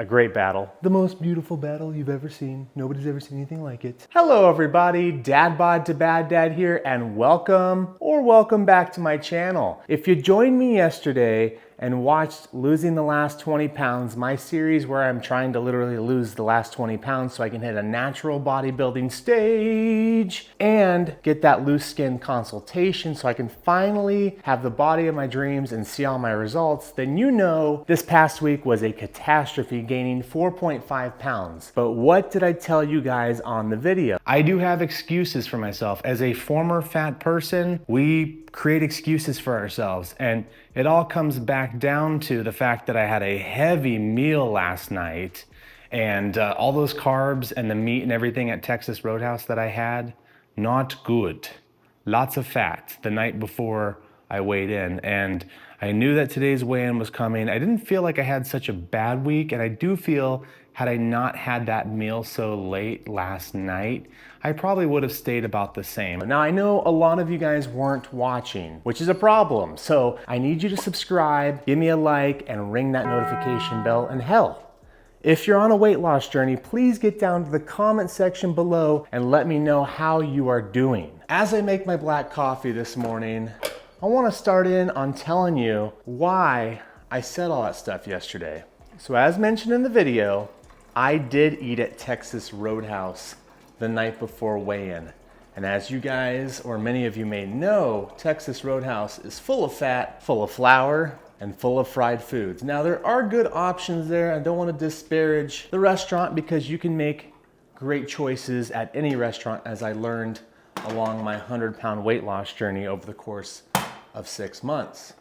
A great battle. The most beautiful battle you've ever seen. Nobody's ever seen anything like it. Hello everybody, Dad Bod to Bad Dad here, and welcome back to my channel. If you joined me yesterday and watched Losing the Last 20 Pounds, my series where I'm trying to literally lose the last 20 pounds so I can hit a natural bodybuilding stage and get that loose skin consultation so I can finally have the body of my dreams and see all my results, then you know this past week was a catastrophe, gaining 4.5 pounds. But what did I tell you guys on the video? I do have excuses for myself. As a former fat person, we create excuses for ourselves, and it all comes back down to the fact that I had a heavy meal last night, and all those carbs and the meat and everything at Texas Roadhouse that I had, not good. Lots of fat the night before I weighed in, and I knew that today's weigh-in was coming. I didn't feel like I had such a bad week, and I do feel had I not had that meal so late last night, I probably would have stayed about the same. Now I know a lot of you guys weren't watching, which is a problem. So I need you to subscribe, give me a like, and ring that notification bell. And hell, if you're on a weight loss journey, please get down to the comment section below and let me know how you are doing. As I make my black coffee this morning, I want to start in on telling you why I said all that stuff yesterday. So as mentioned in the video, I did eat at Texas Roadhouse the night before weigh-in. And as you guys, or many of you may know, Texas Roadhouse is full of fat, full of flour, and full of fried foods. Now there are good options there. I don't want to disparage the restaurant because you can make great choices at any restaurant, as I learned along my 100-pound weight loss journey over the course of 6 months.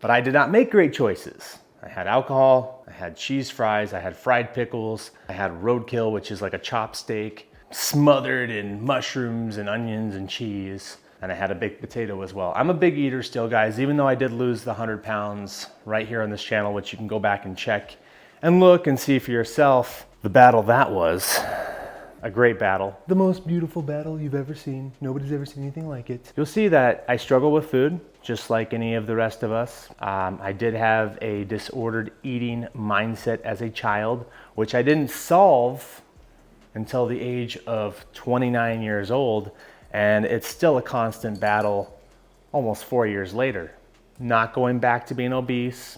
But I did not make great choices. I had alcohol, I had cheese fries, I had fried pickles, I had roadkill, which is like a chopped steak, smothered in mushrooms and onions and cheese, and I had a baked potato as well. I'm a big eater still, guys, even though I did lose the 100 pounds right here on this channel, which you can go back and check and look and see for yourself the battle that was. A great battle. The most beautiful battle you've ever seen. Nobody's ever seen anything like it. You'll see that I struggle with food, just like any of the rest of us. I did have a disordered eating mindset as a child, which I didn't solve until the age of 29 years old. And it's still a constant battle almost 4 years later. Not going back to being obese.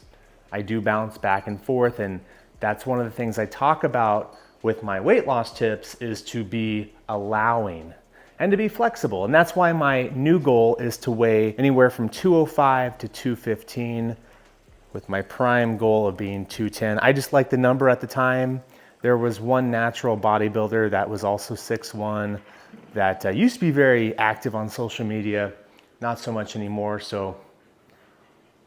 I do bounce back and forth, and that's one of the things I talk about with my weight loss tips, is to be allowing and to be flexible. And that's why my new goal is to weigh anywhere from 205 to 215, with my prime goal of being 210. I just like the number at the time. There was one natural bodybuilder that was also 6'1", that used to be very active on social media, not so much anymore, so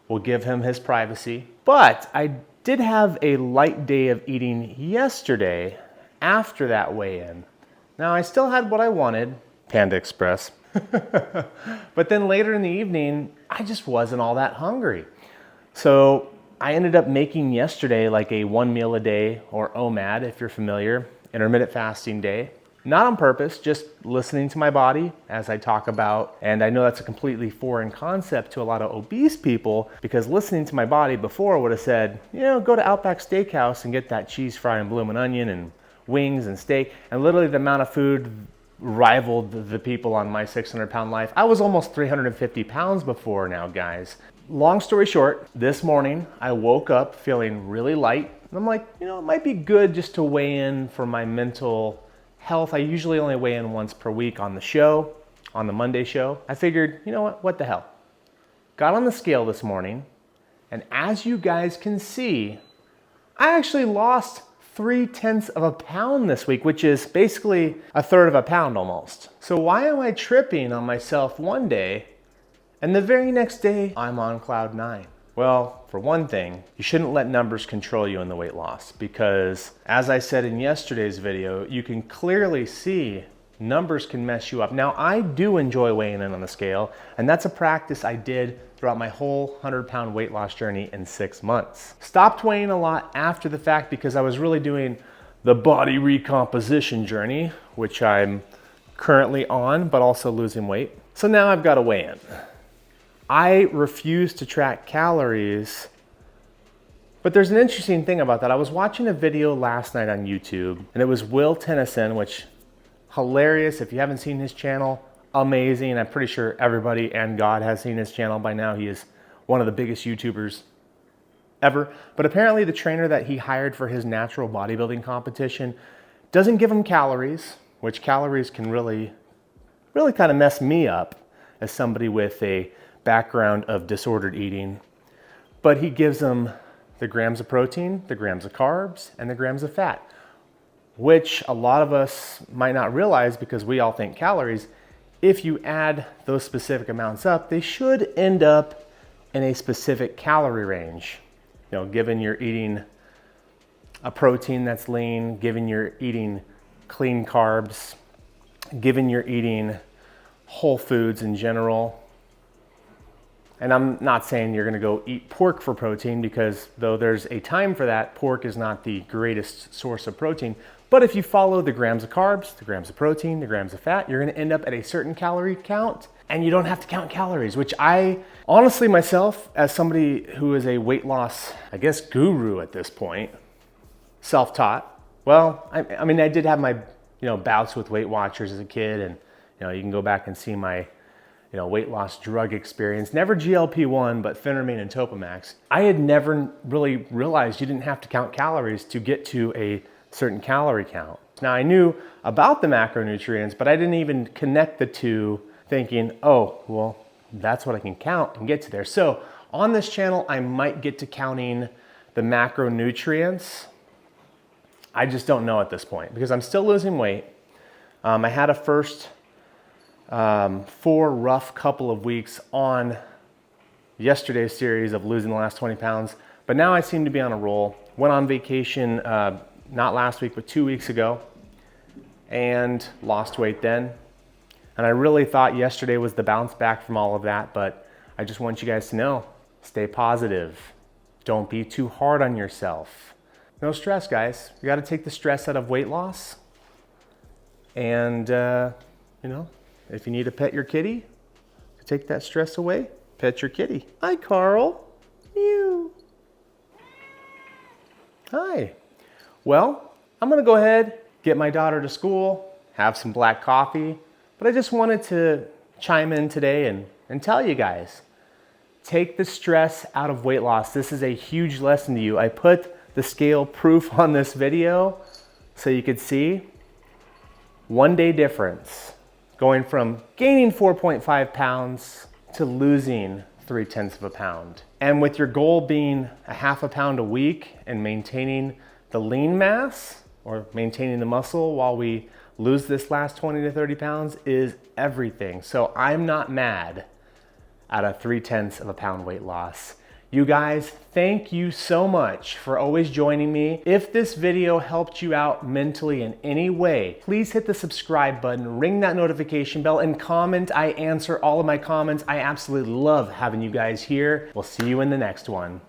we'll give him his privacy. But I did have a light day of eating yesterday after that weigh-in. Now I still had what I wanted, Panda Express, but then later in the evening, I just wasn't all that hungry. So I ended up making yesterday like a 1 meal a day, or OMAD if you're familiar, intermittent fasting day. Not on purpose, just listening to my body as I talk about, and I know that's a completely foreign concept to a lot of obese people, because listening to my body before would have said, you know, go to Outback Steakhouse and get that cheese fry and bloomin' onion and wings and steak, and literally the amount of food rivaled the people on my 600-pound life. I was almost 350 pounds before now, guys. Long story short, this morning I woke up feeling really light, and I'm like, you know, it might be good just to weigh in for my mental health. I usually only weigh in once per week on the show, on the Monday show. I figured, you know what the hell? Got on the scale this morning, and as you guys can see, I actually lost 0.3 of a pound this week, which is basically 1/3 of a pound almost. So why am I tripping on myself one day, and the very next day I'm on cloud 9? Well, for one thing, you shouldn't let numbers control you in the weight loss, because as I said in yesterday's video, you can clearly see numbers can mess you up. Now, I do enjoy weighing in on the scale, and that's a practice I did throughout my whole 100-pound weight loss journey in 6 months. Stopped weighing a lot after the fact because I was really doing the body recomposition journey, which I'm currently on, but also losing weight. So now I've got to weigh in. I refuse to track calories But there's an interesting thing about that. I was watching a video last night on YouTube, and it was Will Tennyson, which hilarious. If you haven't seen his channel, amazing. I'm pretty sure everybody and God has seen his channel by now. He is one of the biggest YouTubers ever. But apparently the trainer that he hired for his natural bodybuilding competition doesn't give him calories, which calories can really kind of mess me up as somebody with a background of disordered eating. But he gives them the grams of protein, the grams of carbs, and the grams of fat, which a lot of us might not realize because we all think calories. If you add those specific amounts up, they should end up in a specific calorie range. You know, given you're eating a protein that's lean, given you're eating clean carbs, given you're eating whole foods in general. And I'm not saying you're gonna go eat pork for protein, because though there's a time for that, pork is not the greatest source of protein. But if you follow the grams of carbs, the grams of protein, the grams of fat, you're gonna end up at a certain calorie count, and you don't have to count calories, which I honestly myself, as somebody who is a weight loss, I guess, guru at this point, self-taught. Well, I mean, I did have my, bouts with Weight Watchers as a kid, and you can go back and see my weight loss drug experience. Never GLP-1, but Phentermine and Topamax. I had never really realized you didn't have to count calories to get to a certain calorie count. Now, I knew about the macronutrients, but I didn't even connect the two, thinking, oh, well, that's what I can count and get to there. So on this channel, I might get to counting the macronutrients. I just don't know at this point because I'm still losing weight. I had a first 4 rough couple of weeks on yesterday's series of losing the last 20 pounds, but now I seem to be on a roll. Went on vacation, not last week, but 2 weeks ago, and lost weight then. And I really thought yesterday was the bounce back from all of that, but I just want you guys to know, stay positive. Don't be too hard on yourself. No stress, guys. You got to take the stress out of weight loss. And, if you need to pet your kitty to take that stress away, pet your kitty. Hi, Carl. Mew. Hi. Well, I'm going to go ahead, get my daughter to school, have some black coffee. But I just wanted to chime in today and tell you guys, take the stress out of weight loss. This is a huge lesson to you. I put the scale proof on this video so you could see 1 day difference, going from gaining 4.5 pounds to losing 0.3 of a pound. And with your goal being a half a pound a week and maintaining the lean mass or maintaining the muscle while we lose this last 20 to 30 pounds is everything. So I'm not mad at a 0.3 of a pound weight loss. You guys, thank you so much for always joining me. If this video helped you out mentally in any way, please hit the subscribe button, ring that notification bell, and comment. I answer all of my comments. I absolutely love having you guys here. We'll see you in the next one.